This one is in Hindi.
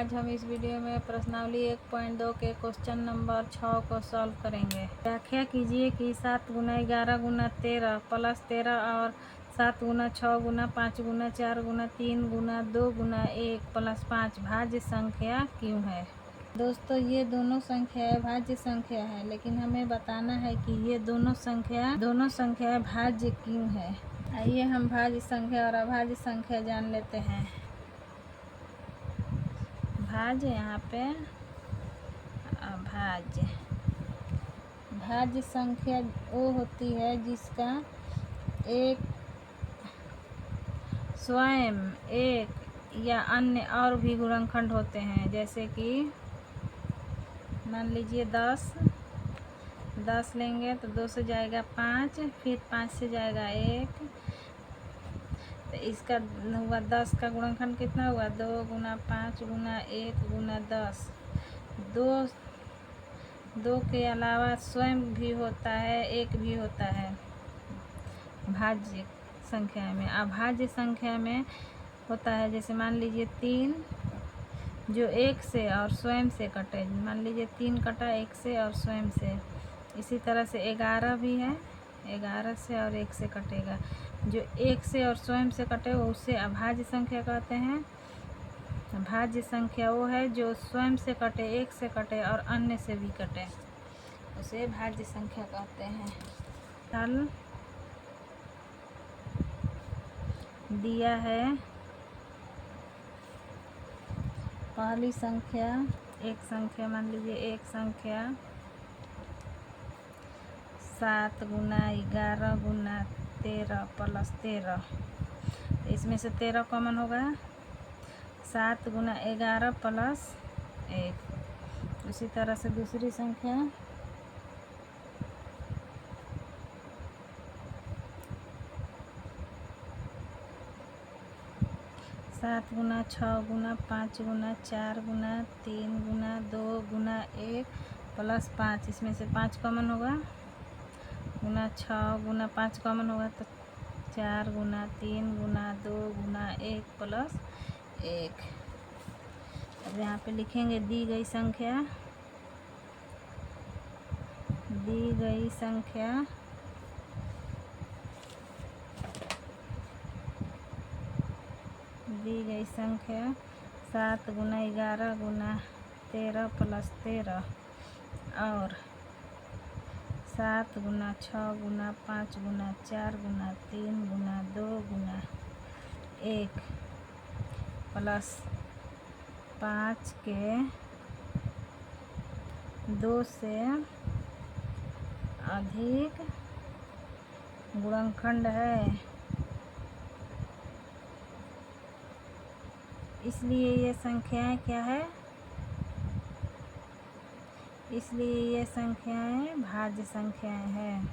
आज हम इस वीडियो में प्रश्नावली 1.2 के क्वेश्चन नंबर 6 को सॉल्व करेंगे। व्याख्या कीजिए कि 7 गुना 11 गुना 13 प्लस 13 और 7 गुना 6 गुना 5 गुना 4 गुना 3 गुना 2 गुना 1 प्लस 5 भाज्य संख्या क्यों है। दोस्तों, ये दोनों संख्याएं भाज्य संख्या है, लेकिन हमें बताना है कि ये दोनों संख्याएं भाज्य क्यों है। आइए हम भाज्य संख्या और अभाज्य संख्या जान लेते हैं। भाज्य, यहाँ पे अभाज्य। भाज्य संख्या वो होती है जिसका एक स्वयं एक या अन्य और भी गुणनखंड होते हैं। जैसे कि मान लीजिए 10 लेंगे तो 2 से जाएगा 5, फिर 5 से जाएगा 1, तो इसका हुआ 10 का गुणनखंड कितना हुआ 2 गुना 5 गुना 1 गुना 10। 2 के अलावा स्वयं भी होता है, एक भी होता है भाज्य संख्या में। अभाज्य संख्या में होता है जैसे मान लीजिए 3 जो 1 से और स्वयं से कटे। मान लीजिए 3 कटा 1 से और स्वयं से। इसी तरह से 11 भी है, 11 से और 1 से कटेगा। जो 1 से और स्वयं से कटे वो उसे अभाज्य संख्या कहते हैं। भाज्य संख्या वो है जो स्वयं से कटे, 1 से कटे और अन्य से भी कटे, उसे भाज्य संख्या कहते हैं। हल दिया है। पहली संख्या एक संख्या मान लीजिए एक संख्या 7 गुना 11 गुना 13 प्लस 13। इसमें से 13 कॉमन होगा। 7 गुना 11 प्लस 1। उसी तरह से दूसरी संख्या 7 गुना 6 गुना 5 गुना 4 गुना 3 गुना 2 गुना 1 प्लस 5। इसमें से 5 कॉमन होगा। गुना 6 गुना 5 कॉमन होगा तो 4 गुना 3 गुना 2 गुना 1 प्लस 1। अब यहाँ पे लिखेंगे दी गई संख्या दी गई संख्या 7 गुना 11 गुना 13 प्लस 13 और 7 गुना 6 गुना 5 गुना 4 गुना 3 गुना 2 गुना 1 प्लस 5 के 2 से अधिक गुणनखंड है, इसलिए ये संख्याएं क्या है, इसलिए ये संख्याएं भाज्य संख्याएं हैं।